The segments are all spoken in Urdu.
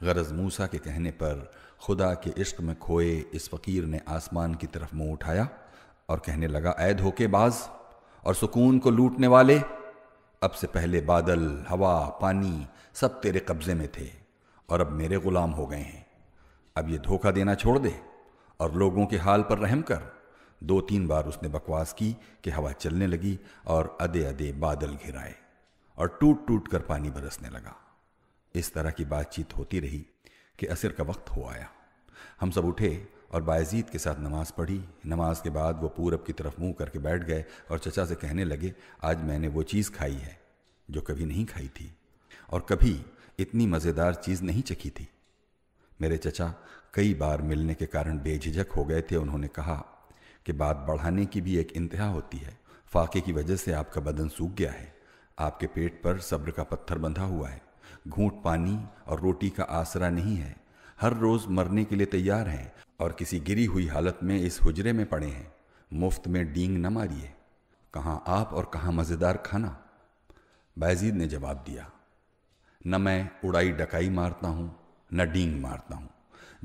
غرض موسیٰ کے کہنے پر خدا کے عشق میں کھوئے اس فقیر نے آسمان کی طرف منہ اٹھایا اور کہنے لگا، اے دھوکے باز اور سکون کو لوٹنے والے، اب سے پہلے بادل، ہوا، پانی سب تیرے قبضے میں تھے اور اب میرے غلام ہو گئے ہیں۔ اب یہ دھوکہ دینا چھوڑ دے اور لوگوں کے حال پر رحم کر۔ 2-3 بار اس نے بکواس کی کہ ہوا چلنے لگی اور ادے ادے بادل گھر آئے اور ٹوٹ ٹوٹ کر پانی برسنے لگا۔ اس طرح کی بات چیت ہوتی رہی کہ عصر کا وقت ہو آیا۔ ہم سب اٹھے اور بایزید کے ساتھ نماز پڑھی۔ نماز کے بعد وہ پورب کی طرف منہ کر کے بیٹھ گئے اور چچا سے کہنے لگے، آج میں نے وہ چیز کھائی ہے جو کبھی نہیں کھائی تھی اور کبھی اتنی مزیدار چیز نہیں چکھی تھی۔ میرے چچا کئی بار ملنے کے کارن بے جھجک ہو گئے تھے۔ انہوں نے کہا کہ بات بڑھانے کی بھی ایک انتہا ہوتی ہے۔ فاقے کی وجہ سے آپ کا بدن سوکھ گیا ہے، آپ کے پیٹ پر صبر کا پتھر بندھا ہوا ہے، گھونٹ پانی اور روٹی کا آسرا نہیں ہے، ہر روز مرنے کے لیے تیار ہیں اور کسی گری ہوئی حالت میں اس حجرے میں پڑے ہیں۔ مفت میں ڈینگ نہ ماریے، کہاں آپ اور کہاں مزیدار کھانا۔ بایزید نے جواب دیا، نہ میں اڑائی ڈکائی مارتا ہوں نہ ڈینگ مارتا ہوں،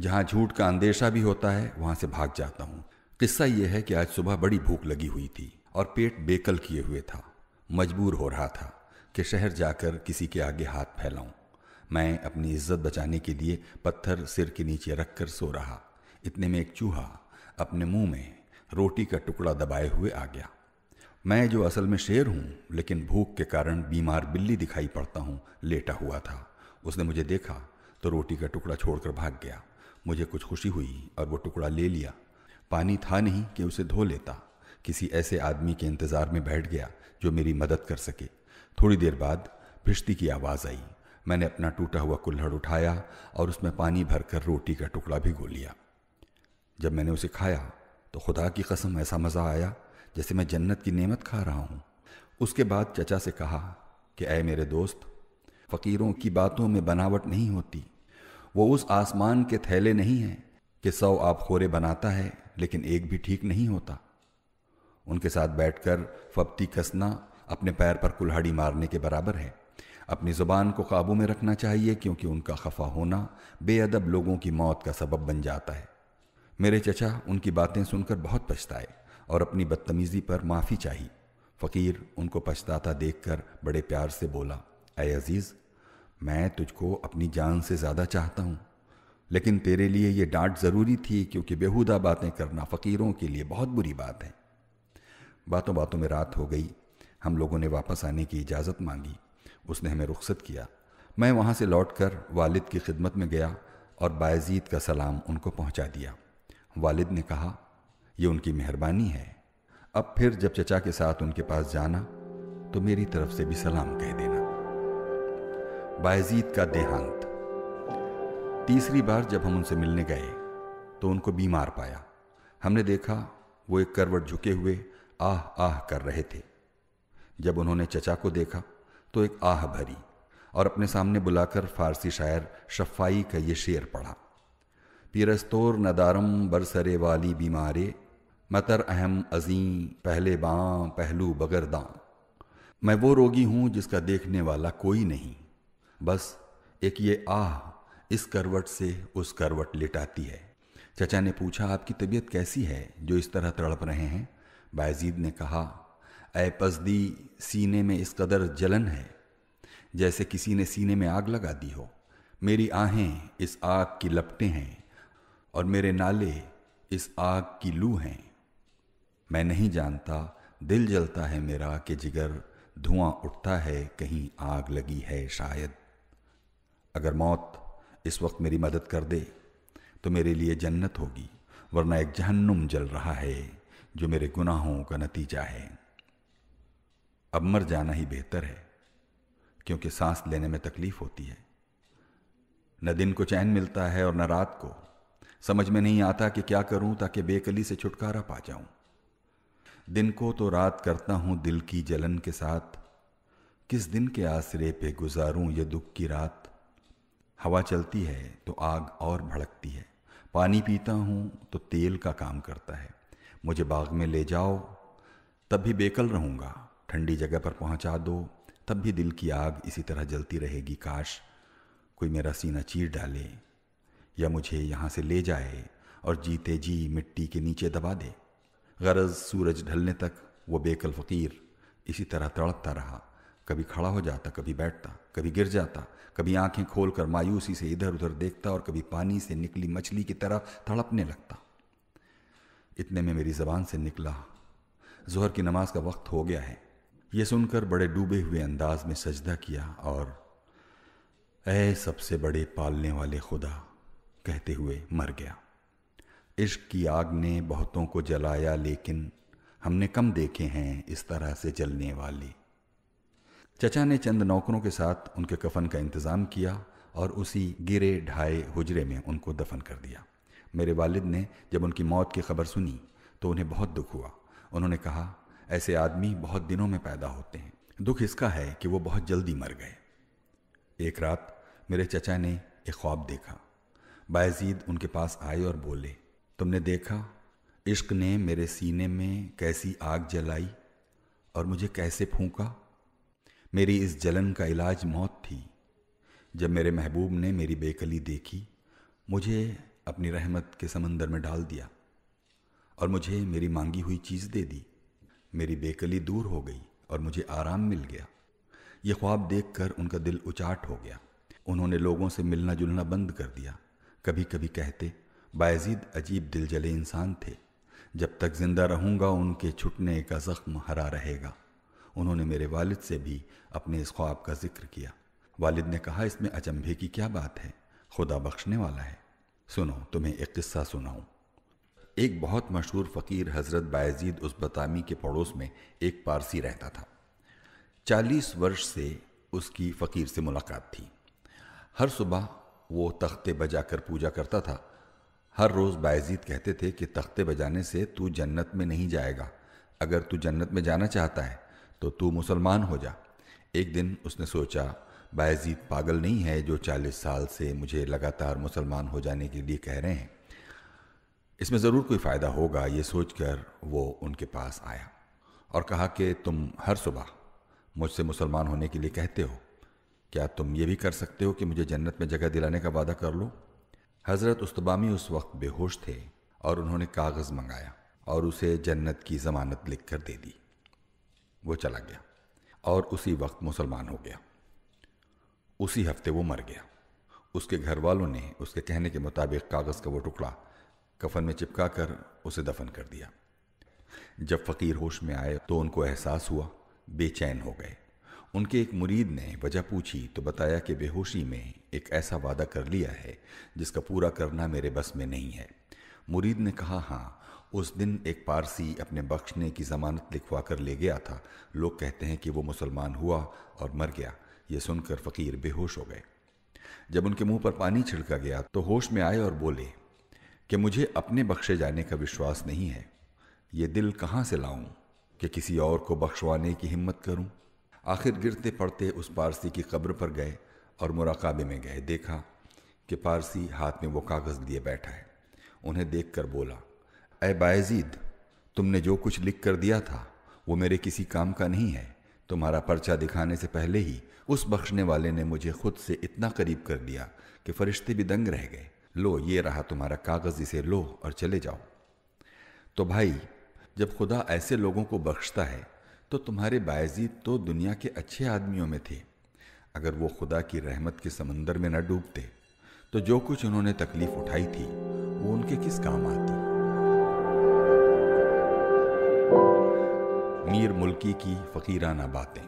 جہاں جھوٹ کا اندیشہ بھی ہوتا ہے وہاں سے بھاگ جاتا ہوں۔ قصہ یہ ہے کہ آج صبح بڑی بھوک لگی ہوئی تھی اور پیٹ بیکل کیے ہوئے تھا، مجبور ہو رہا تھا کہ شہر جا کر کسی کے آگے ہاتھ پھیلاؤں۔ میں اپنی عزت بچانے کے لیے پتھر سر کے نیچے رکھ کر سو رہا، اتنے میں ایک چوہا اپنے منہ میں روٹی کا ٹکڑا دبائے ہوئے آ گیا۔ میں جو اصل میں شیر ہوں لیکن بھوک کے کارن بیمار بلی دکھائی پڑتا ہوں، لیٹا ہوا تھا۔ اس نے مجھے دیکھا تو روٹی کا ٹکڑا چھوڑ کر بھاگ گیا۔ مجھے کچھ خوشی ہوئی اور وہ ٹکڑا لے لیا۔ پانی تھا نہیں کہ اسے دھو لیتا۔ کسی ایسے آدمی کے انتظار میں بیٹھ گیا جو میری مدد کر سکے۔ تھوڑی دیر بعد بھشتی کی آواز آئی۔ میں نے اپنا ٹوٹا ہوا کلہڑ اٹھایا اور اس میں پانی بھر کر روٹی کا ٹکڑا بھگو لیا۔ جب میں نے اسے کھایا تو خدا کی قسم ایسا مزہ آیا جیسے میں جنت کی نعمت کھا رہا ہوں۔ اس کے بعد چچا سے کہا کہ اے میرے دوست، فقیروں کی باتوں میں بناوٹ نہیں ہوتی۔ وہ اس آسمان کے تھیلے نہیں ہیں کہ 100 آب خورے بناتا ہے لیکن ایک بھی ٹھیک نہیں ہوتا۔ ان کے ساتھ بیٹھ کر فبتی کسنا اپنے پیر پر کلہاڑی مارنے کے برابر ہے۔ اپنی زبان کو قابو میں رکھنا چاہیے کیونکہ ان کا خفا ہونا بے ادب لوگوں کی موت کا سبب بن جاتا ہے۔ میرے چچا ان کی باتیں سن کر بہت پچھتائے اور اپنی بدتمیزی پر معافی چاہی۔ فقیر ان کو پچھتاتا دیکھ کر بڑے پیار سے بولا، اے عزیز، میں تجھ کو اپنی جان سے زیادہ چاہتا ہوں، لیکن تیرے لیے یہ ڈانٹ ضروری تھی کیونکہ بیہودہ باتیں کرنا فقیروں کے لیے بہت بری بات ہے۔ باتوں باتوں میں رات ہو گئی۔ ہم لوگوں نے واپس آنے کی اجازت مانگی۔ اس نے ہمیں رخصت کیا۔ میں وہاں سے لوٹ کر والد کی خدمت میں گیا اور بایزید کا سلام ان کو پہنچا دیا۔ والد نے کہا، یہ ان کی مہربانی ہے، اب پھر جب چچا کے ساتھ ان کے پاس جانا تو میری طرف سے بھی سلام کہہ دینا۔ بایزید کا دیہانت۔ تیسری بار جب ہم ان سے ملنے گئے تو ان کو بیمار پایا۔ ہم نے دیکھا وہ ایک کروٹ جھکے ہوئے آہ آہ کر رہے تھے۔ جب انہوں نے چچا کو دیکھا تو ایک آہ بھری اور اپنے سامنے بلا کر فارسی شاعر شفائی کا یہ شعر پڑھا، پیرستور ندارم برسرے والی بیمارے، متر اہم ازیں پہلے باں پہلو بگرداں۔ میں وہ روگی ہوں جس کا دیکھنے والا کوئی نہیں، بس ایک یہ آہ اس کروٹ سے اس کروٹ لٹاتی ہے۔ چچا نے پوچھا، آپ کی طبیعت کیسی ہے جو اس طرح تڑپ رہے ہیں؟ بایزید نے کہا، اے پزدی، سینے میں اس قدر جلن ہے جیسے کسی نے سینے میں آگ لگا دی ہو۔ میری آہیں اس آگ کی لپٹیں ہیں اور میرے نالے اس آگ کی لو ہیں۔ میں نہیں جانتا، دل جلتا ہے میرا کہ جگر دھواں اٹھتا ہے، کہیں آگ لگی ہے شاید۔ اگر موت اس وقت میری مدد کر دے تو میرے لیے جنت ہوگی، ورنہ ایک جہنم جل رہا ہے جو میرے گناہوں کا نتیجہ ہے۔ اب مر جانا ہی بہتر ہے کیونکہ سانس لینے میں تکلیف ہوتی ہے۔ نہ دن کو چین ملتا ہے اور نہ رات کو۔ سمجھ میں نہیں آتا کہ کیا کروں تاکہ بے کلی سے چھٹکارا پا جاؤں۔ دن کو تو رات کرتا ہوں دل کی جلن کے ساتھ، کس دن کے آسرے پہ گزاروں یہ دکھ کی رات۔ ہوا چلتی ہے تو آگ اور بھڑکتی ہے، پانی پیتا ہوں تو تیل کا کام کرتا ہے۔ مجھے باغ میں لے جاؤ تب بھی بیکل رہوں گا، ٹھنڈی جگہ پر پہنچا دو تب بھی دل کی آگ اسی طرح جلتی رہے گی۔ کاش کوئی میرا سینہ چیر ڈالے یا مجھے یہاں سے لے جائے اور جیتے جی مٹی کے نیچے دبا دے۔ غرض سورج ڈھلنے تک وہ بیکل فقیر اسی طرح تڑپتا رہا، کبھی کھڑا ہو جاتا، کبھی بیٹھتا، کبھی گر جاتا، کبھی آنکھیں کھول کر مایوسی سے ادھر ادھر دیکھتا اور کبھی پانی سے نکلی مچھلی کی طرح تڑپنے لگتا۔ اتنے میں میری زبان سے نکلا، ظہر کی نماز کا وقت ہو گیا ہے۔ یہ سن کر بڑے ڈوبے ہوئے انداز میں سجدہ کیا اور اے سب سے بڑے پالنے والے خدا کہتے ہوئے مر گیا۔ عشق کی آگ نے بہتوں کو جلایا، لیکن ہم نے کم دیکھے ہیں اس طرح سے جلنے والے۔ چچا نے چند نوکروں کے ساتھ ان کے کفن کا انتظام کیا اور اسی گرے ڈھائے حجرے میں ان کو دفن کر دیا۔ میرے والد نے جب ان کی موت کی خبر سنی تو انہیں بہت دکھ ہوا۔ انہوں نے کہا، ایسے آدمی بہت دنوں میں پیدا ہوتے ہیں، دکھ اس کا ہے کہ وہ بہت جلدی مر گئے۔ ایک رات میرے چچا نے ایک خواب دیکھا۔ بایزید ان کے پاس آئے اور بولے، تم نے دیکھا عشق نے میرے سینے میں کیسی آگ جلائی اور مجھے کیسے پھونکا؟ میری اس جلن کا علاج موت تھی۔ جب میرے محبوب نے میری بےکلی دیکھی، مجھے اپنی رحمت کے سمندر میں ڈال دیا اور مجھے میری مانگی ہوئی چیز دے دی۔ میری بےکلی دور ہو گئی اور مجھے آرام مل گیا۔ یہ خواب دیکھ کر ان کا دل اچاٹ ہو گیا۔ انہوں نے لوگوں سے ملنا جلنا بند کر دیا۔ کبھی کبھی کہتے، بایزید عجیب دل جلے انسان تھے، جب تک زندہ رہوں گا ان کے چھٹنے کا زخم ہرا رہے گا۔ انہوں نے میرے والد سے بھی اپنے اس خواب کا ذکر کیا۔ والد نے کہا، اس میں اچنبھے کی کیا بات ہے، خدا بخشنے والا ہے۔ سنو، تمہیں ایک قصہ سناؤں۔ ایک بہت مشہور فقیر حضرت بایزید اسبتامی کے پڑوس میں ایک پارسی رہتا تھا۔ 40 ورش سے اس کی فقیر سے ملاقات تھی۔ ہر صبح وہ تختے بجا کر پوجا کرتا تھا۔ ہر روز بایزید کہتے تھے کہ تختے بجانے سے تو جنت میں نہیں جائے گا، اگر تو جنت میں جانا چاہتا ہے تو تو مسلمان ہو جا۔ ایک دن اس نے سوچا، بایزید پاگل نہیں ہے جو 40 سال سے مجھے لگاتار مسلمان ہو جانے کے لیے کہہ رہے ہیں، اس میں ضرور کوئی فائدہ ہوگا۔ یہ سوچ کر وہ ان کے پاس آیا اور کہا کہ تم ہر صبح مجھ سے مسلمان ہونے کے لیے کہتے ہو، کیا تم یہ بھی کر سکتے ہو کہ مجھے جنت میں جگہ دلانے کا وعدہ کر لو؟ حضرت اسبتامی اس وقت بے ہوش تھے اور انہوں نے کاغذ منگایا اور اسے جنت کی ضمانت لکھ کر دے دی۔ وہ چلا گیا اور اسی وقت مسلمان ہو گیا۔ اسی ہفتے وہ مر گیا۔ اس کے گھر والوں نے اس کے کہنے کے مطابق کاغذ کا وہ ٹکڑا کفن میں چپکا کر اسے دفن کر دیا۔ جب فقیر ہوش میں آئے تو ان کو احساس ہوا، بے چین ہو گئے۔ ان کے ایک مرید نے وجہ پوچھی تو بتایا کہ بے ہوشی میں ایک ایسا وعدہ کر لیا ہے جس کا پورا کرنا میرے بس میں نہیں ہے۔ مرید نے کہا، ہاں، اس دن ایک پارسی اپنے بخشنے کی ضمانت لکھوا کر لے گیا تھا، لوگ کہتے ہیں کہ وہ مسلمان ہوا اور مر گیا۔ یہ سن کر فقیر بے ہوش ہو گئے۔ جب ان کے منہ پر پانی چھڑکا گیا تو ہوش میں آئے اور بولے کہ مجھے اپنے بخشے جانے کا وشواس نہیں ہے، یہ دل کہاں سے لاؤں کہ کسی اور کو بخشوانے کی ہمت کروں؟ آخر گرتے پڑتے اس پارسی کی قبر پر گئے اور مراقبے میں گئے۔ دیکھا کہ پارسی ہاتھ میں وہ کاغذ لیے بیٹھا ہے۔ انہیں دیکھ کر بولا، اے بایزید، تم نے جو کچھ لکھ کر دیا تھا وہ میرے کسی کام کا نہیں ہے۔ تمہارا پرچہ دکھانے سے پہلے ہی اس بخشنے والے نے مجھے خود سے اتنا قریب کر دیا کہ فرشتے بھی دنگ رہ گئے۔ لو، یہ رہا تمہارا کاغذ، اسے لو اور چلے جاؤ۔ تو بھائی، جب خدا ایسے لوگوں کو بخشتا ہے تو تمہارے بایزید تو دنیا کے اچھے آدمیوں میں تھے۔ اگر وہ خدا کی رحمت کے سمندر میں نہ ڈوبتے تو جو کچھ انہوں نے تکلیف اٹھائی تھی وہ ان کے کس کام آتی؟ میر ملکی کی فقیرانہ باتیں۔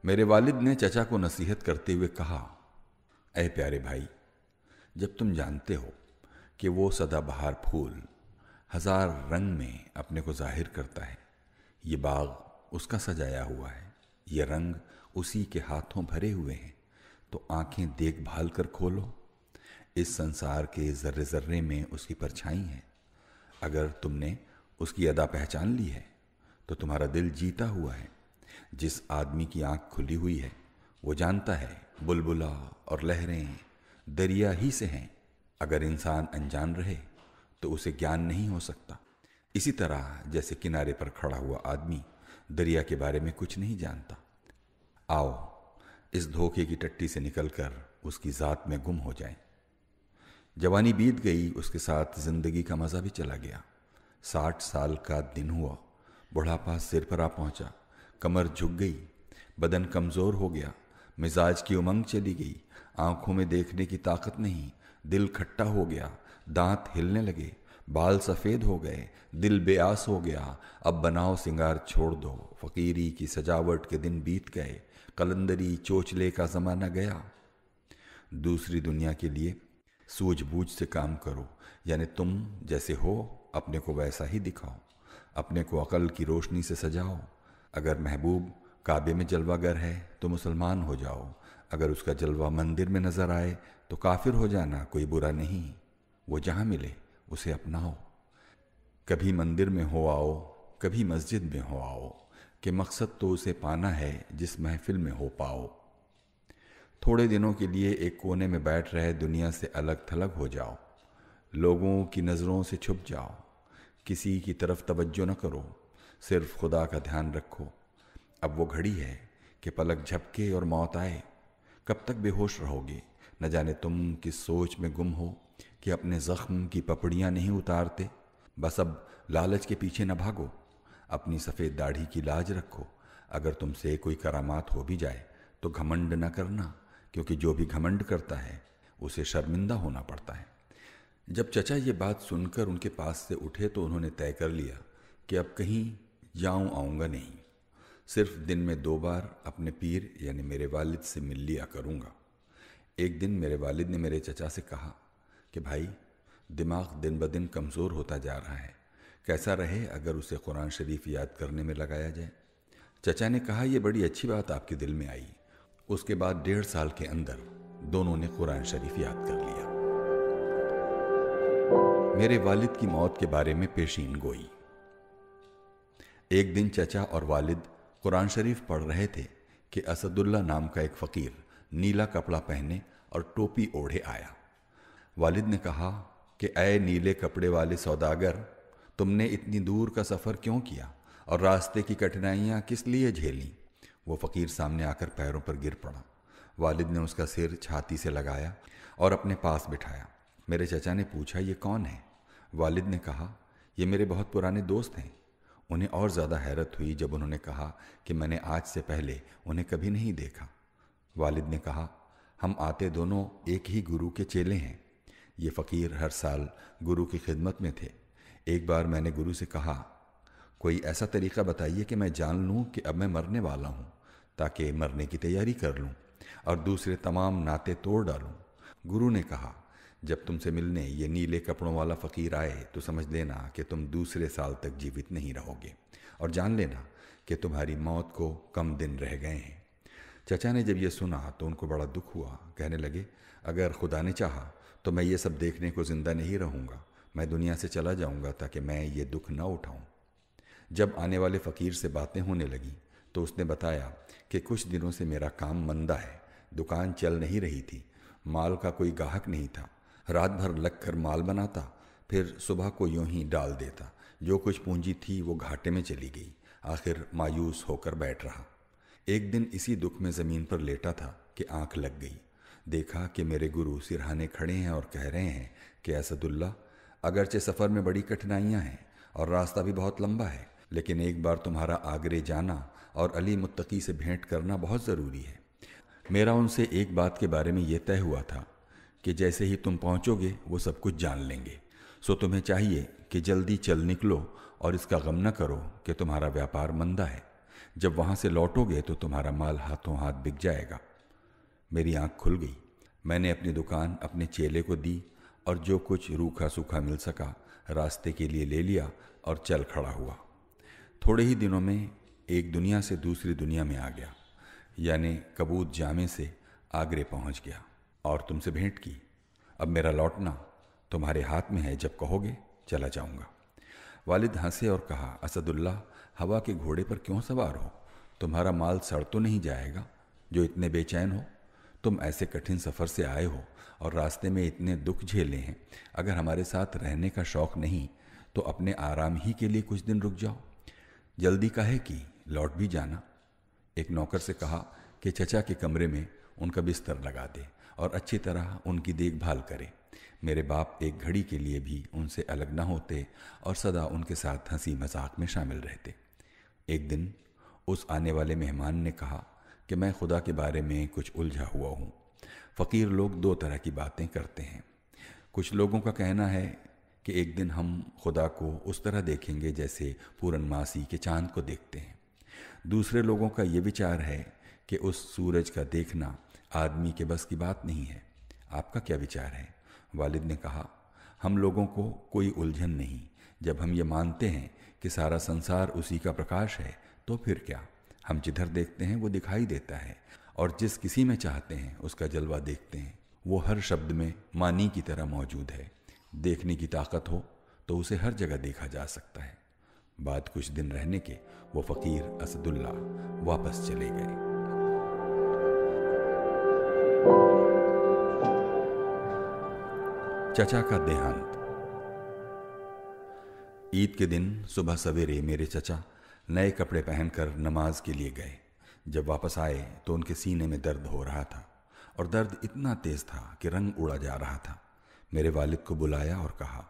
میرے والد نے چچا کو نصیحت کرتے ہوئے کہا، اے پیارے بھائی، جب تم جانتے ہو کہ وہ سدا بہار پھول ہزار رنگ میں اپنے کو ظاہر کرتا ہے، یہ باغ اس کا سجایا ہوا ہے، یہ رنگ اسی کے ہاتھوں بھرے ہوئے ہیں، تو آنکھیں دیکھ بھال کر کھولو، اس سنسار کے ذرے ذرے میں اس کی پرچھائی ہے۔ اگر تم نے اس کی ادا پہچان لی ہے تو تمہارا دل جیتا ہوا ہے۔ جس آدمی کی آنکھ کھلی ہوئی ہے وہ جانتا ہے بلبلا اور لہریں دریا ہی سے ہیں۔ اگر انسان انجان رہے تو اسے گیان نہیں ہو سکتا، اسی طرح جیسے کنارے پر کھڑا ہوا آدمی دریا کے بارے میں کچھ نہیں جانتا۔ آؤ، اس دھوکے کی ٹٹی سے نکل کر اس کی ذات میں گم ہو جائیں۔ جوانی بیت گئی، اس کے ساتھ زندگی کا مزہ بھی چلا گیا۔ 60 سال کا دن ہوا، بڑھاپا سر پر آ پہنچا، کمر جھک گئی، بدن کمزور ہو گیا، مزاج کی امنگ چلی گئی، آنکھوں میں دیکھنے کی طاقت نہیں، دل کھٹا ہو گیا، دانت ہلنے لگے، بال سفید ہو گئے، دل بے آس ہو گیا۔ اب بناؤ سنگار چھوڑ دو، فقیری کی سجاوٹ کے دن بیت گئے، قلندری چوچلے کا زمانہ گیا۔ دوسری دنیا کے لیے سوجھ بوجھ سے کام کرو، یعنی تم جیسے ہو اپنے کو ویسا ہی دکھاؤ، اپنے کو عقل کی روشنی سے سجاؤ۔ اگر محبوب کعبے میں جلوہ گر ہے تو مسلمان ہو جاؤ، اگر اس کا جلوہ مندر میں نظر آئے تو کافر ہو جانا کوئی برا نہیں، وہ جہاں ملے اسے اپناؤ۔ کبھی مندر میں ہو آؤ، کبھی مسجد میں ہو آؤ، کہ مقصد تو اسے پانا ہے جس محفل میں ہو پاؤ۔ تھوڑے دنوں کے لیے ایک کونے میں بیٹھ رہے دنیا سے الگ تھلگ ہو جاؤ، لوگوں کی نظروں سے چھپ جاؤ، کسی کی طرف توجہ نہ کرو، صرف خدا کا دھیان رکھو۔ اب وہ گھڑی ہے کہ پلک جھپکے اور موت آئے، کب تک بے ہوش رہو گے؟ نہ جانے تم کس سوچ میں گم ہو کہ اپنے زخم کی پپڑیاں نہیں اتارتے۔ بس اب لالچ کے پیچھے نہ بھاگو، اپنی سفید داڑھی کی لاج رکھو۔ اگر تم سے کوئی کرامات ہو بھی جائے تو گھمنڈ نہ کرنا، کیونکہ جو بھی گھمنڈ کرتا ہے اسے شرمندہ ہونا پڑتا ہے۔ جب چچا یہ بات سن کر ان کے پاس سے اٹھے تو انہوں نے طے کر لیا کہ اب کہیں جاؤں آؤں گا نہیں، صرف دن میں 2 بار اپنے پیر یعنی میرے والد سے مل لیا کروں گا۔ ایک دن میرے والد نے میرے چچا سے کہا کہ بھائی، دماغ دن بدن کمزور ہوتا جا رہا ہے، کیسا رہے اگر اسے قرآن شریف یاد کرنے میں لگایا جائے؟ چچا نے کہا یہ بڑی اچھی بات آپ کے دل میں آئی۔ اس کے بعد 1.5 سال کے اندر دونوں نے قرآن شریف یاد کر لیا۔ میرے والد کی موت کے بارے میں پیشین گوئی۔ ایک دن چچا اور والد قرآن شریف پڑھ رہے تھے کہ اسد اللہ نام کا ایک فقیر نیلا کپڑا پہنے اور ٹوپی اوڑھے آیا۔ والد نے کہا کہ اے نیلے کپڑے والے سوداگر، تم نے اتنی دور کا سفر کیوں کیا اور راستے کی کٹھنائیاں کس لیے جھیلیں؟ وہ فقیر سامنے آ کر پیروں پر گر پڑا۔ والد نے اس کا سر چھاتی سے لگایا اور اپنے پاس بٹھایا۔ میرے چچا نے پوچھا یہ کون ہے؟ والد نے کہا یہ میرے بہت پرانے دوست ہیں۔ انہیں اور زیادہ حیرت ہوئی جب انہوں نے کہا کہ میں نے آج سے پہلے انہیں کبھی نہیں دیکھا۔ والد نے کہا ہم آتے دونوں ایک ہی گرو کے چیلے ہیں۔ یہ فقیر ہر سال گرو کی خدمت میں تھے۔ ایک بار میں نے گرو سے کہا کوئی ایسا طریقہ بتائیے کہ میں جان لوں کہ اب میں مرنے والا ہوں، تاکہ مرنے کی تیاری کر لوں اور دوسرے تمام ناطے توڑ ڈالوں۔ گرو نے کہا جب تم سے ملنے یہ نیلے کپڑوں والا فقیر آئے تو سمجھ لینا کہ تم دوسرے سال تک جیوت نہیں رہو گے، اور جان لینا کہ تمہاری موت کو کم دن رہ گئے ہیں۔ چچا نے جب یہ سنا تو ان کو بڑا دکھ ہوا، کہنے لگے اگر خدا نے چاہا تو میں یہ سب دیکھنے کو زندہ نہیں رہوں گا، میں دنیا سے چلا جاؤں گا تاکہ میں یہ دکھ نہ اٹھاؤں۔ جب آنے والے فقیر سے باتیں ہونے لگیں تو اس نے بتایا کہ کچھ دنوں سے میرا کام مندہ ہے، دکان چل نہیں رہی تھی، مال کا کوئی گاہک نہیں تھا، رات بھر لگ کر مال بناتا، پھر صبح کو یوں ہی ڈال دیتا، جو کچھ پونجی تھی وہ گھاٹے میں چلی گئی، آخر مایوس ہو کر بیٹھ رہا۔ ایک دن اسی دکھ میں زمین پر لیٹا تھا کہ آنکھ لگ گئی، دیکھا کہ میرے گرو سرہانے کھڑے ہیں اور کہہ رہے ہیں کہ اسد اللہ، اگرچہ سفر میں بڑی کٹھنائیاں ہیں اور راستہ بھی بہت لمبا ہے، لیکن ایک بار تمہارا آگرے جانا اور علی متقی سے بھینٹ کرنا بہت ضروری ہے۔ میرا ان سے ایک بات کے بارے میں یہ طے ہوا تھا کہ جیسے ہی تم پہنچو گے وہ سب کچھ جان لیں گے، سو تمہیں چاہیے کہ جلدی چل نکلو اور اس کا غم نہ کرو کہ تمہارا ویاپار مندہ ہے، جب وہاں سے لوٹو گے تو تمہارا مال ہاتھوں ہاتھ بک جائے گا۔ میری آنکھ کھل گئی، میں نے اپنی دکان اپنے چیلے کو دی اور جو کچھ روکھا سوکھا مل سکا راستے کے لیے لے لیا اور چل کھڑا ہوا۔ تھوڑے ہی دنوں میں ایک دنیا سے دوسری دنیا میں آ گیا، یعنی کبوت جامع سے آگرے پہنچ گیا اور تم سے بھینٹ کی۔ اب میرا لوٹنا تمہارے ہاتھ میں ہے، جب کہو گے چلا جاؤں گا۔ والد ہنسے اور کہا اسد اللہ، ہوا کے گھوڑے پر کیوں سوار ہو؟ تمہارا مال سڑ تو نہیں جائے گا جو اتنے بے چین ہو؟ تم ایسے کٹھن سفر سے آئے ہو اور راستے میں اتنے دکھ جھیلے ہیں، اگر ہمارے ساتھ رہنے کا شوق نہیں تو اپنے آرام ہی کے لیے کچھ دن رک جاؤ، جلدی کاہے کی، لوٹ بھی جانا۔ ایک نوکر سے کہا کہ چچا کے کمرے میں ان کا بستر لگا دے اور اچھی طرح ان کی دیکھ بھال کرے۔ میرے باپ ایک گھڑی کے لیے بھی ان سے الگ نہ ہوتے اور سدا ان کے ساتھ ہنسی مذاق میں شامل رہتے۔ ایک دن اس آنے والے مہمان نے کہا کہ میں خدا کے بارے میں کچھ الجھا ہوا ہوں۔ فقیر لوگ دو طرح کی باتیں کرتے ہیں۔ کچھ لوگوں کا کہنا ہے کہ ایک دن ہم خدا کو اس طرح دیکھیں گے جیسے پورن ماسی کے چاند کو دیکھتے ہیں۔ دوسرے لوگوں کا یہ وچار ہے کہ اس سورج کا دیکھنا آدمی کے بس کی بات نہیں ہے۔ آپ کا کیا وچار ہے؟ والد نے کہا، ہم لوگوں کو کوئی الجھن نہیں۔ جب ہم یہ مانتے ہیں کہ سارا سنسار اسی کا پرکاش ہے تو پھر کیا؟ ہم جدھر دیکھتے ہیں وہ دکھائی دیتا ہے، اور جس کسی میں چاہتے ہیں اس کا جلوہ دیکھتے ہیں۔ وہ ہر شبد میں معنی کی طرح موجود ہے۔ دیکھنے کی طاقت ہو تو اسے ہر جگہ دیکھا جا سکتا ہے۔ بعد کچھ دن رہنے کے وہ فقیر اسد اللہ واپس چلے گئے۔ چچا کا دیہانت۔ عید کے دن صبح سویرے میرے چچا نئے کپڑے پہن کر نماز کے لیے گئے۔ جب واپس آئے تو ان کے سینے میں درد ہو رہا تھا، اور درد اتنا تیز تھا کہ رنگ اڑا جا رہا تھا۔ میرے والد کو بلایا اور کہا،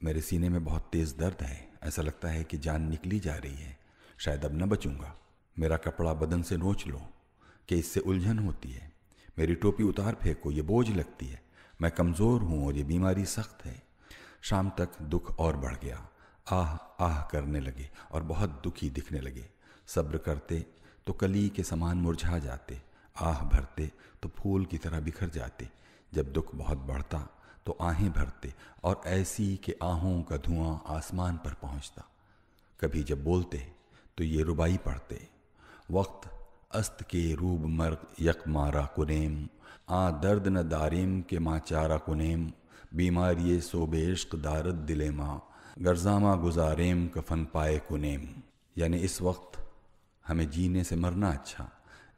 میرے سینے میں بہت تیز درد ہے، ایسا لگتا ہے کہ جان نکلی جا رہی ہے، شاید اب نہ بچوں گا۔ میرا کپڑا بدن سے نوچ لو کہ اس سے الجھن ہوتی ہے، میری ٹوپی اتار پھینکو، یہ بوجھ لگتی ہے، میں کمزور ہوں اور یہ بیماری سخت ہے۔ شام تک دکھ اور بڑھ گیا۔ آہ آہ کرنے لگے اور بہت دکھی دکھنے لگے۔ صبر کرتے تو کلی کے سامان مرجھا جاتے، آہ بھرتے تو پھول کی طرح بکھر جاتے۔ جب دکھ بہت بڑھتا تو آہیں بھرتے، اور ایسی کہ آہوں کا دھواں آسمان پر پہنچتا۔ کبھی جب بولتے تو یہ ربائی پڑھتے، وقت است کے روب مرگ یک مارا کنیم، درد نہ داریم کے ماں چارہ کنیم، بیماری صوب عشق دارد دل ماں، گرزامہ گزاریم کفن پائے کنیم۔ یعنی اس وقت ہمیں جینے سے مرنا اچھا،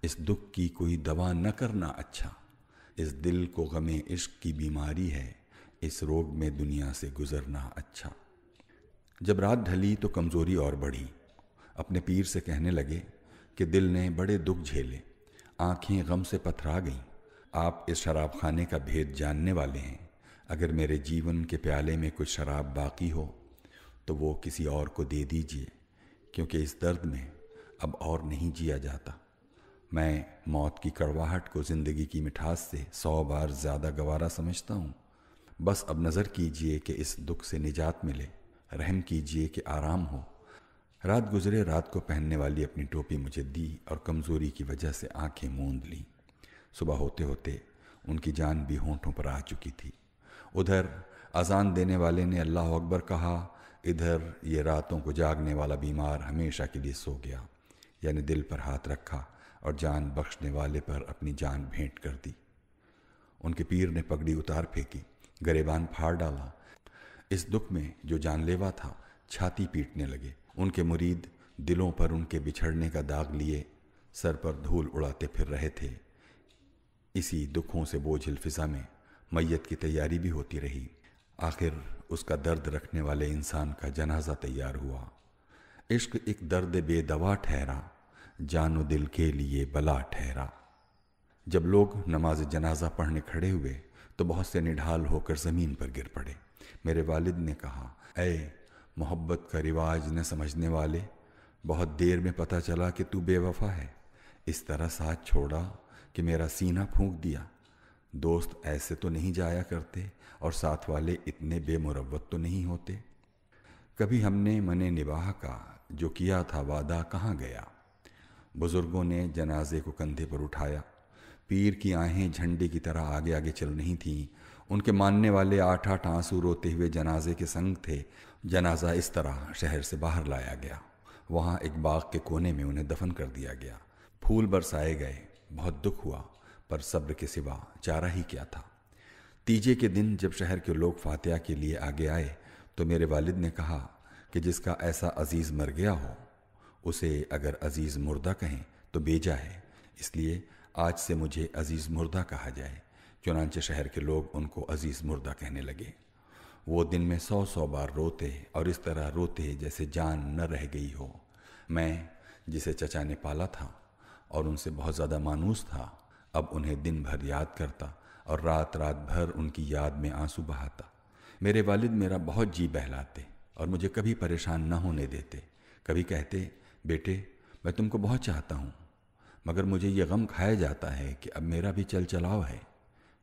اس دکھ کی کوئی دوا نہ کرنا اچھا، اس دل کو غم عشق کی بیماری ہے، اس روگ میں دنیا سے گزرنا اچھا۔ جب رات ڈھلی تو کمزوری اور بڑھی۔ اپنے پیر سے کہنے لگے کہ دل نے بڑے دکھ جھیلے، آنکھیں غم سے پتھرا گئیں۔ آپ اس شراب خانے کا بھید جاننے والے ہیں۔ اگر میرے جیون کے پیالے میں کچھ شراب باقی ہو تو وہ کسی اور کو دے دیجیے، کیونکہ اس درد میں اب اور نہیں جیا جاتا۔ میں موت کی کڑواہٹ کو زندگی کی مٹھاس سے 100 بار زیادہ گوارا سمجھتا ہوں۔ بس اب نظر کیجیے کہ اس دکھ سے نجات ملے، رحم کیجیے کہ آرام ہو۔ رات گزرے، رات کو پہننے والی اپنی ٹوپی مجھے دی اور کمزوری کی وجہ سے آنکھیں موند لیں۔ صبح ہوتے ہوتے ان کی جان بھی ہونٹوں پر آ چکی تھی۔ ادھر اذان دینے والے نے اللہ اکبر کہا، ادھر یہ راتوں کو جاگنے والا بیمار ہمیشہ کے لیے سو گیا، یعنی دل پر ہاتھ رکھا اور جان بخشنے والے پر اپنی جان بھیٹ کر دی۔ ان کے پیر نے پگڑی اتار پھینکی، گریبان پھاڑ ڈالا۔ اس دکھ میں جو جان لیوا تھا چھاتی پیٹنے لگے۔ ان کے مرید دلوں پر ان کے بچھڑنے کا داغ لیے سر پر دھول اڑاتے پھر رہے تھے۔ اسی دکھوں سے بوجھل فضا میں میت کی تیاری بھی ہوتی رہی۔ آخر اس کا درد رکھنے والے انسان کا جنازہ تیار ہوا۔ عشق ایک درد بے دوا ٹھہرا، جان و دل کے لیے بلا ٹھہرا۔ جب لوگ نماز جنازہ پڑھنے کھڑے ہوئے تو بہت سے نڈھال ہو کر زمین پر گر پڑے۔ میرے والد نے کہا، اے محبت کا رواج نہ سمجھنے والے، بہت دیر میں پتہ چلا کہ تو بے وفا ہے۔ اس طرح ساتھ چھوڑا کہ میرا سینہ پھونک دیا۔ دوست ایسے تو نہیں جایا کرتے، اور ساتھ والے اتنے بے مروت تو نہیں ہوتے۔ کبھی ہم نے من نباہ کا جو کیا تھا وعدہ کہاں گیا؟ بزرگوں نے جنازے کو کندھے پر اٹھایا۔ پیر کی آہیں جھنڈے کی طرح آگے آگے چل رہی تھیں۔ ان کے ماننے والے 8 آنسو روتے ہوئے جنازے کے سنگ تھے۔ جنازہ اس طرح شہر سے باہر لایا گیا۔ وہاں ایک باغ کے کونے میں انہیں دفن کر دیا گیا۔ پھول برسائے گئے، بہت دکھ ہوا، پر صبر کے سوا چارہ ہی کیا تھا۔ تیجے کے دن جب شہر کے لوگ فاتحہ کے لیے آگے آئے تو میرے والد نے کہا کہ جس کا ایسا عزیز مر گیا ہو اسے اگر عزیز مردہ کہیں تو بیجا ہے، اس لیے آج سے مجھے عزیز مردہ کہا جائے۔ چنانچہ شہر کے لوگ ان کو عزیز مردہ کہنے لگے۔ وہ دن میں 100 بار روتے اور اس طرح روتے جیسے جان نہ رہ گئی ہو۔ میں جسے چچا نے پالا تھا اور ان سے بہت زیادہ مانوس تھا، اب انہیں دن بھر یاد کرتا اور رات رات بھر ان کی یاد میں آنسو بہاتا۔ میرے والد میرا بہت جی بہلاتے اور مجھے کبھی پریشان نہ ہونے دیتے۔ کبھی کہتے، بیٹے میں تم کو بہت چاہتا ہوں، مگر مجھے یہ غم کھایا جاتا ہے کہ اب میرا بھی چل چلاؤ ہے۔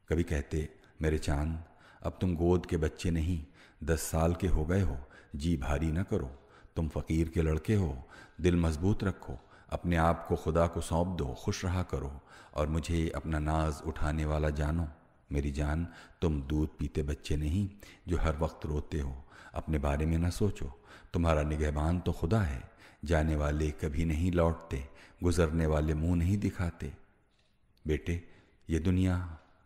کبھی کہتے، میرے چاند اب تم گود کے بچے نہیں، 10 سال کے ہو گئے ہو، جی بھاری نہ کرو، تم فقیر کے لڑکے ہو، دل مضبوط رکھو، اپنے آپ کو خدا کو سونپ دو، خوش رہا کرو اور مجھے اپنا ناز اٹھانے والا جانو۔ میری جان تم دودھ پیتے بچے نہیں جو ہر وقت روتے ہو، اپنے بارے میں نہ سوچو، تمہارا نگہبان تو خدا ہے، جانے والے کبھی نہیں لوٹتے، گزرنے والے منہ نہیں دکھاتے۔ بیٹے یہ دنیا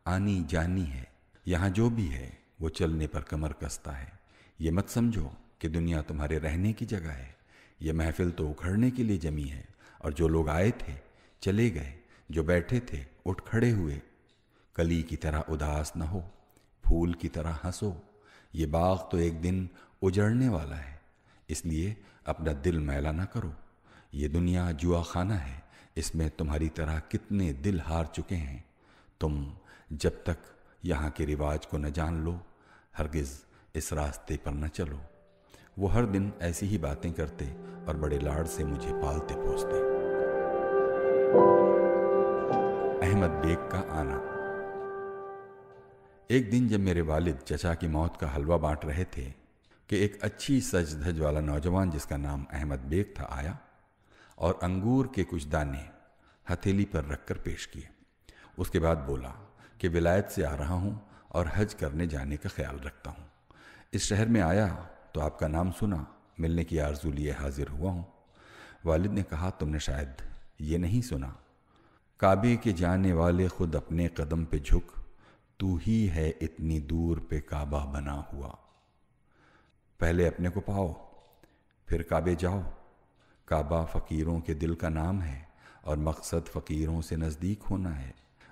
آنی جانی ہے، یہاں جو بھی ہے وہ چلنے پر کمر کستا ہے۔ یہ مت سمجھو کہ دنیا تمہارے رہنے کی جگہ ہے، یہ محفل تو اکھڑنے کے لیے جمی ہے، اور جو لوگ آئے تھے چلے گئے، جو بیٹھے تھے اٹھ کھڑے ہوئے۔ کلی کی طرح اداس نہ ہو، پھول کی طرح ہنسو، یہ باغ تو ایک دن اجڑنے والا ہے، اس لیے اپنا دل میلا نہ کرو۔ یہ دنیا جوا خانہ ہے، اس میں تمہاری طرح کتنے دل ہار چکے ہیں۔ تم جب تک یہاں کے رواج کو نہ جان لو، ہرگز اس راستے پر نہ چلو۔ وہ ہر دن ایسی ہی باتیں کرتے اور بڑے لاڑ سے مجھے پالتے پوستے۔ احمد بیگ کا آنا۔ ایک دن جب میرے والد چچا کی موت کا حلوہ بانٹ رہے تھے کہ ایک اچھی سج دھج والا نوجوان جس کا نام احمد بیگ تھا آیا اور انگور کے کچھ دانے ہتھیلی پر رکھ کر پیش کیے۔ اس کے بعد بولا کہ ولایت سے آ رہا ہوں اور حج کرنے جانے کا خیال رکھتا ہوں، اس شہر میں آیا تو آپ کا نام سنا، ملنے کی آرزو لیے حاضر ہوا ہوں۔ والد نے کہا، تم نے شاید یہ نہیں سنا، کعبے کے جانے والے خود اپنے قدم پہ جھک، تو ہی ہے اتنی دور پہ کعبہ بنا ہوا۔ پہلے اپنے کو پاؤ پھر کعبے جاؤ۔ کعبہ فقیروں کے دل کا نام ہے اور مقصد فقیروں سے نزدیک ہونا ہے۔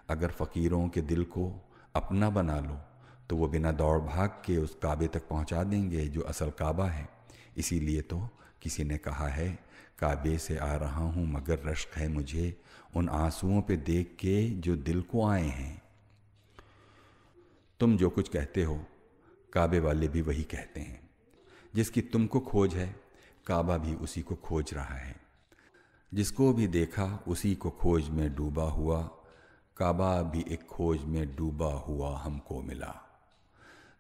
اگر فقیروں کے دل کو اپنا بنا لو تو وہ بنا دوڑ بھاگ کے اس کعبے تک پہنچا دیں گے جو اصل کعبہ ہے۔ اسی لیے تو کسی نے کہا ہے، کعبے سے آ رہا ہوں مگر رشک ہے مجھے ان آنسوؤں پہ دیکھ کے جو دل کو آئے ہیں۔ تم جو کچھ کہتے ہو کعبے والے بھی وہی کہتے ہیں، جس کی تم کو کھوج ہے کعبہ بھی اسی کو کھوج رہا ہے، جس کو بھی دیکھا اسی کو کھوج میں ڈوبا ہوا، کعبہ بھی ایک کھوج میں ڈوبا ہوا ہم کو ملا۔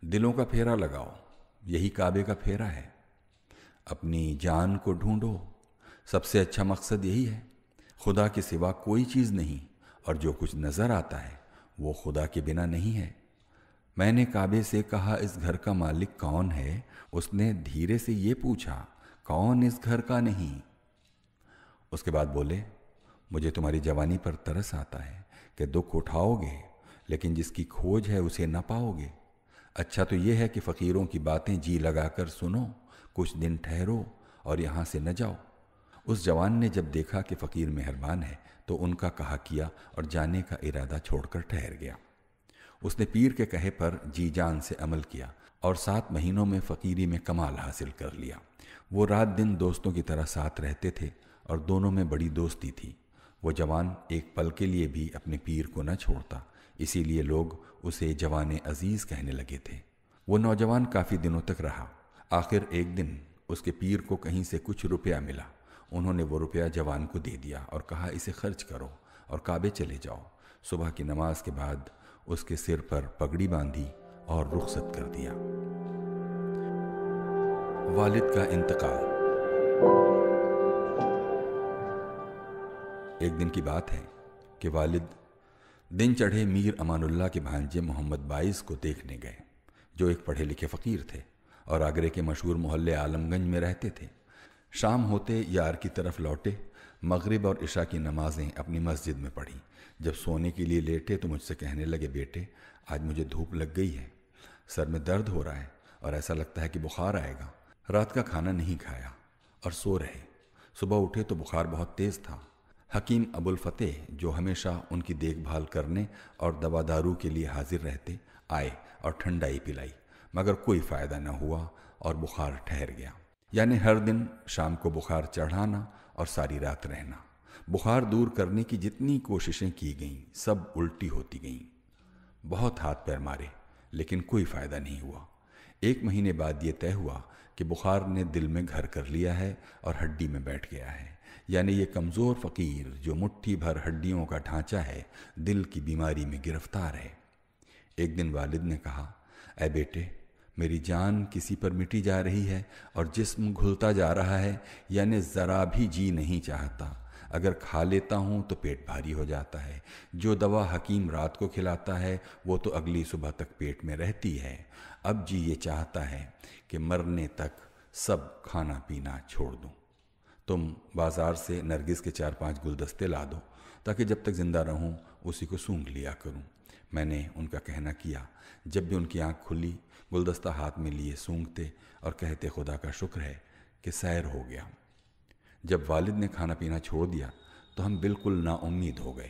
دلوں کا پھیرا لگاؤ، یہی کعبے کا پھیرا ہے۔ اپنی جان کو ڈھونڈو، سب سے اچھا مقصد یہی ہے۔ خدا کے سوا کوئی چیز نہیں، اور جو کچھ نظر آتا ہے وہ خدا کے بنا نہیں ہے۔ میں نے کعبے سے کہا، اس گھر کا مالک کون ہے؟ اس نے دھیرے سے یہ پوچھا، کون اس گھر کا نہیں؟ اس کے بعد بولے، مجھے تمہاری جوانی پر ترس آتا ہے کہ دکھ اٹھاؤ گے لیکن جس کی کھوج ہے اسے نہ پاؤ گے۔ اچھا تو یہ ہے کہ فقیروں کی باتیں جی لگا کر سنو، کچھ دن ٹھہرو اور یہاں سے نہ جاؤ۔ اس جوان نے جب دیکھا کہ فقیر مہربان ہے تو ان کا کہا کیا اور جانے کا ارادہ چھوڑ کر ٹھہر گیا۔ اس نے پیر کے کہے پر جی جان سے عمل کیا اور 7 مہینوں میں فقیری میں کمال حاصل کر لیا۔ وہ رات دن دوستوں کی طرح ساتھ رہتے تھے اور دونوں میں بڑی دوستی تھی۔ وہ جوان ایک پل کے لیے بھی اپنے پیر کو نہ چھوڑتا، اسی لیے لوگ اسے جوان عزیز کہنے لگے تھے۔ وہ نوجوان کافی دنوں تک رہا۔ آخر ایک دن اس کے پیر کو کہیں سے کچھ روپیہ ملا۔ انہوں نے وہ روپیہ جوان کو دے دیا اور کہا، اسے خرچ کرو اور کعبے چلے جاؤ۔ صبح کی نماز کے بعد اس کے سر پر پگڑی باندھی اور رخصت کر دیا۔ والد کا انتقال۔ ایک دن کی بات ہے کہ والد دن چڑھے میر امان اللہ کے بھانجے محمد باعث کو دیکھنے گئے، جو ایک پڑھے لکھے فقیر تھے اور آگرے کے مشہور محلے عالم گنج میں رہتے تھے۔ شام ہوتے یار کی طرف لوٹے، مغرب اور عشاء کی نمازیں اپنی مسجد میں پڑھی۔ جب سونے کے لیے لیٹے تو مجھ سے کہنے لگے، بیٹے آج مجھے دھوپ لگ گئی ہے، سر میں درد ہو رہا ہے اور ایسا لگتا ہے کہ بخار آئے گا۔ رات کا کھانا نہیں کھایا اور سو رہے۔ صبح اٹھے تو بخار بہت تیز تھا۔ حکیم ابو الفتح جو ہمیشہ ان کی دیکھ بھال کرنے اور دوا دارو کے لیے حاضر رہتے، آئے اور ٹھنڈائی پلائی، مگر کوئی فائدہ نہ ہوا اور بخار ٹھہر گیا۔ یعنی ہر دن شام کو بخار چڑھانا اور ساری رات رہنا۔ بخار دور کرنے کی جتنی کوششیں کی گئیں سب الٹی ہوتی گئیں۔ بہت ہاتھ پیر مارے لیکن کوئی فائدہ نہیں ہوا۔ 1 مہینے بعد یہ طے ہوا کہ بخار نے دل میں گھر کر لیا ہے اور ہڈی میں بیٹھ گیا ہے، یعنی یہ کمزور فقیر جو مٹھی بھر ہڈیوں کا ڈھانچہ ہے دل کی بیماری میں گرفتار ہے۔ ایک دن والد نے کہا، اے بیٹے، میری جان کسی پر مٹی جا رہی ہے اور جسم گھلتا جا رہا ہے، یعنی ذرا بھی جی نہیں چاہتا۔ اگر کھا لیتا ہوں تو پیٹ بھاری ہو جاتا ہے، جو دوا حکیم رات کو کھلاتا ہے وہ تو اگلی صبح تک پیٹ میں رہتی ہے۔ اب جی یہ چاہتا ہے کہ مرنے تک سب کھانا پینا چھوڑ دوں۔ تم بازار سے نرگس کے 4-5 گلدستے لا دو تاکہ جب تک زندہ رہوں اسی کو سونگھ لیا کروں۔ میں نے ان کا کہنا کیا۔ جب بھی ان کی آنکھ کھلی گلدستہ ہاتھ میں لیے سونگھتے اور کہتے خدا کا شکر ہے کہ سیر ہو گیا۔ جب والد نے کھانا پینا چھوڑ دیا تو ہم بالکل نا امید ہو گئے۔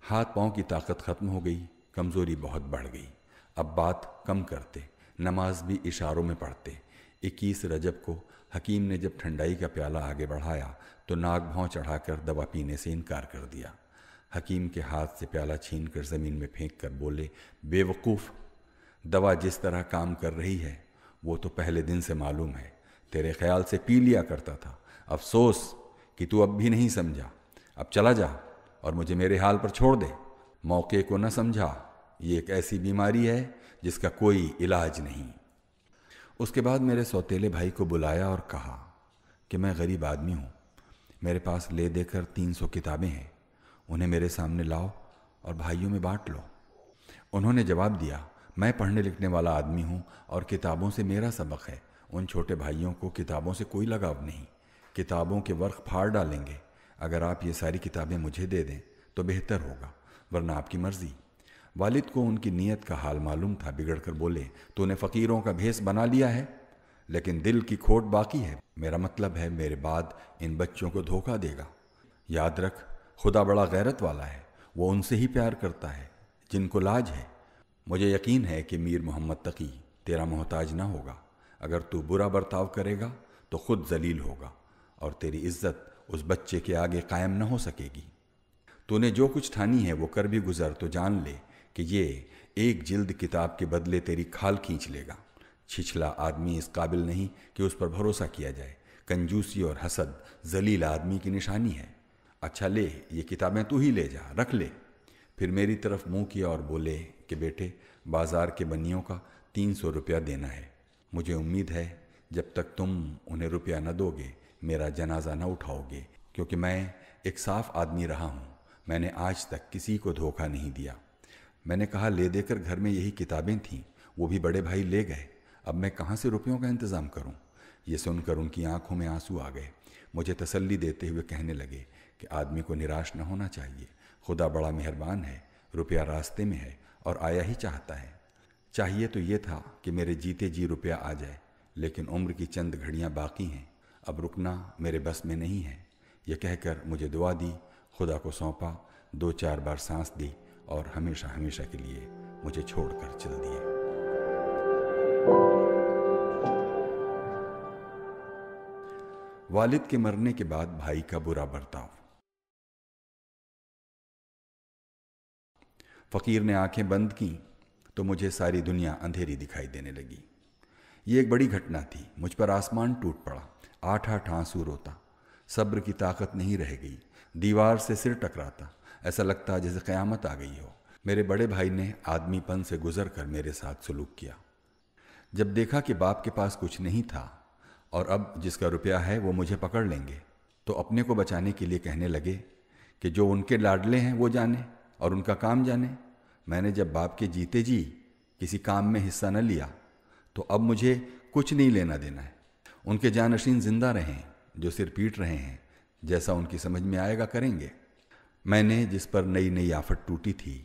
ہاتھ پاؤں کی طاقت ختم ہو گئی، کمزوری بہت بڑھ گئی۔ اب بات کم کرتے، نماز بھی اشاروں میں پڑھتے۔ 21 رجب کو حکیم نے جب ٹھنڈائی کا پیالہ آگے بڑھایا تو ناک بھوں چڑھا کر دوا پینے سے انکار کر دیا۔ حکیم کے ہاتھ سے پیالہ چھین کر زمین میں پھینک کر بولے، بے وقوف، دوا جس طرح کام کر رہی ہے وہ تو پہلے دن سے معلوم ہے، تیرے خیال سے پی لیا کرتا تھا، افسوس کہ تو اب بھی نہیں سمجھا۔ اب چلا جا اور مجھے میرے حال پر چھوڑ دے۔ موقع کو نہ سمجھا، یہ ایک ایسی بیماری ہے جس کا کوئی علاج نہیں۔ اس کے بعد میرے سوتیلے بھائی کو بلایا اور کہا کہ میں غریب آدمی ہوں، میرے پاس لے دے کر 300 کتابیں ہیں، انہیں میرے سامنے لاؤ اور بھائیوں میں بانٹ لو۔ انہوں نے جواب دیا، میں پڑھنے لکھنے والا آدمی ہوں اور کتابوں سے میرا سبق ہے، ان چھوٹے بھائیوں کو کتابوں سے کوئی لگاؤ نہیں، کتابوں کے ورق پھاڑ ڈالیں گے۔ اگر آپ یہ ساری کتابیں مجھے دے دیں تو بہتر ہوگا، ورنہ آپ کی مرضی۔ والد کو ان کی نیت کا حال معلوم تھا، بگڑ کر بولے، تو نے فقیروں کا بھیس بنا لیا ہے، لیکن دل کی کھوٹ باقی ہے۔ میرا مطلب ہے میرے بعد ان بچوں کو دھوکہ دے گا۔ یاد رکھ، خدا بڑا غیرت والا ہے، وہ ان سے ہی پیار کرتا ہے جن کو لاج ہے۔ مجھے یقین ہے کہ میر محمد تقی تیرا محتاج نہ ہوگا۔ اگر تو برا برتاؤ کرے گا تو خود ذلیل ہوگا اور تیری عزت اس بچے کے آگے قائم نہ ہو سکے گی۔ تو نے جو کچھ ٹھانی ہے وہ کر بھی گزر تو جان لے کہ یہ ایک جلد کتاب کے بدلے تیری کھال کھینچ لے گا۔ چھچلا آدمی اس قابل نہیں کہ اس پر بھروسہ کیا جائے۔ کنجوسی اور حسد ذلیل آدمی کی نشانی ہے۔ اچھا لے، یہ کتابیں تو ہی لے جا، رکھ لے۔ پھر میری طرف منہ کیا اور بولے کہ بیٹے، بازار کے بنیوں کا 300 روپیہ دینا ہے۔ مجھے امید ہے جب تک تم انہیں روپیہ نہ دو گے میرا جنازہ نہ اٹھاؤ گے، کیونکہ میں ایک صاف آدمی رہا ہوں، میں نے آج تک کسی کو دھوکہ نہیں دیا۔ میں نے کہا لے دے کر گھر میں یہی کتابیں تھیں، وہ بھی بڑے بھائی لے گئے، اب میں کہاں سے روپیوں کا انتظام کروں؟ یہ سن کر ان کی آنکھوں میں آنسو آ گئے۔ مجھے تسلی دیتے ہوئے کہنے لگے کہ آدمی کو نراش نہ ہونا چاہیے، خدا بڑا مہربان ہے، روپیہ راستے میں ہے اور آیا ہی چاہتا ہے۔ چاہیے تو یہ تھا کہ میرے جیتے جی روپیہ آ جائے، لیکن عمر کی چند گھڑیاں باقی ہیں، اب رکنا میرے بس میں نہیں ہے۔ یہ کہہ کر مجھے دعا دی، خدا کو سونپا، 2-4 بار سانس دی اور ہمیشہ ہمیشہ کے لیے مجھے چھوڑ کر چل دیے۔ والد کے مرنے کے بعد بھائی کا برا برتاؤ۔ فقیر نے آنکھیں بند کیں تو مجھے ساری دنیا اندھیری دکھائی دینے لگی۔ یہ ایک بڑی گھٹنا تھی، مجھ پر آسمان ٹوٹ پڑا، 8 آنسو روتا، صبر کی طاقت نہیں رہ گئی، دیوار سے سر ٹکراتا، ایسا لگتا جیسے قیامت آ گئی ہو۔ میرے بڑے بھائی نے آدمی پن سے گزر کر میرے ساتھ سلوک کیا۔ جب دیکھا کہ باپ کے پاس کچھ نہیں تھا اور اب جس کا روپیہ ہے وہ مجھے پکڑ لیں گے، تو اپنے کو بچانے کے لیے کہنے لگے کہ جو ان کے لاڈلے ہیں وہ جانے اور ان کا کام جانے۔ میں نے جب باپ کے جیتے جی کسی کام میں حصہ نہ لیا تو اب مجھے کچھ نہیں لینا دینا ہے۔ ان کے جانشین زندہ رہیں، جو سر پیٹ رہے ہیں، جیسا ان کی سمجھ میں آئے گا کریں گے۔ میں نے جس پر نئی نئی آفت ٹوٹی تھی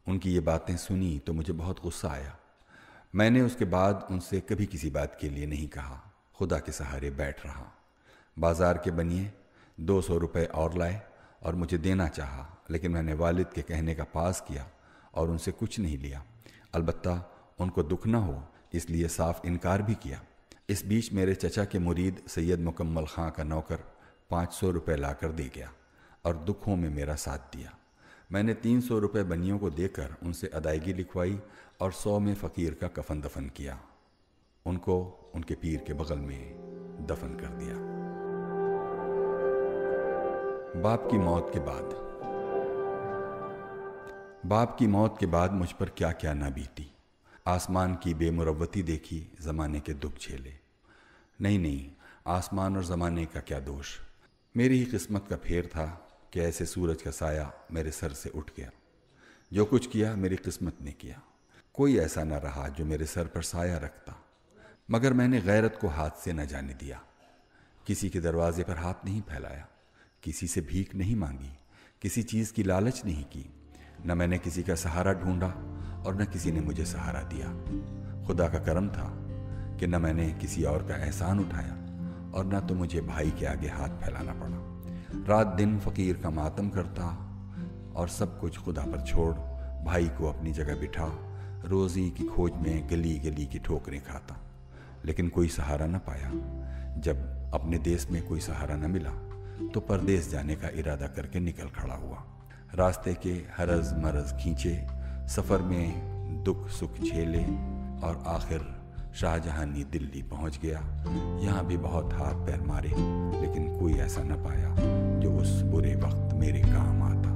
ان کی یہ باتیں سنی تو مجھے بہت غصہ آیا۔ میں نے اس کے بعد ان سے کبھی کسی بات کے لیے نہیں کہا، خدا کے سہارے بیٹھ رہا۔ بازار کے بنیے 200 روپے اور لائے اور مجھے دینا چاہا، لیکن میں نے والد کے کہنے کا پاس کیا اور ان سے کچھ نہیں لیا، البتہ ان کو دکھ نہ ہو اس لیے صاف انکار بھی کیا۔ اس بیچ میرے چچا کے مرید سید مکمل خاں کا نوکر 500 روپے لا کر دے گیا۔ اور دکھوں میں میرا ساتھ دیا۔ میں نے 300 روپے بنیوں کو دے کر ان سے ادائیگی لکھوائی اور 100 میں فقیر کا کفن دفن کیا۔ ان کو ان کے پیر کے بغل میں دفن کر دیا۔ باپ کی موت کے بعد۔ باپ کی موت کے بعد مجھ پر کیا کیا نہ بیتی۔ آسمان کی بے مروتی دیکھی، زمانے کے دکھ جھیلے۔ نہیں، آسمان اور زمانے کا کیا دوش، میری ہی قسمت کا پھیر تھا کہ ایسے سورج کا سایہ میرے سر سے اٹھ گیا۔ جو کچھ کیا میری قسمت نے کیا، کوئی ایسا نہ رہا جو میرے سر پر سایہ رکھتا، مگر میں نے غیرت کو ہاتھ سے نہ جانے دیا۔ کسی کے دروازے پر ہاتھ نہیں پھیلایا، کسی سے بھیک نہیں مانگی، کسی چیز کی لالچ نہیں کی، نہ میں نے کسی کا سہارا ڈھونڈا اور نہ کسی نے مجھے سہارا دیا۔ خدا کا کرم تھا کہ نہ میں نے کسی اور کا احسان اٹھایا اور نہ تو مجھے بھائی کے آگے ہاتھ پھیلانا پڑا۔ رات دن فقیر کا ماتم کرتا اور سب کچھ خدا پر چھوڑ بھائی کو اپنی جگہ بٹھا روزی کی کھوج میں گلی گلی کی ٹھوکریں کھاتا، لیکن کوئی سہارا نہ پایا۔ جب اپنے دیس میں کوئی سہارا نہ ملا تو پردیس جانے کا ارادہ کر کے نکل کھڑا ہوا۔ راستے کے ہرز مرز کھینچے، سفر میں دکھ سکھ جھیلے اور آخر شاہجہانی دلی پہنچ گیا۔ یہاں بھی بہت ہاتھ پیر مارے، لیکن کوئی ایسا نہ پایا جو اس برے وقت میرے کام آتا۔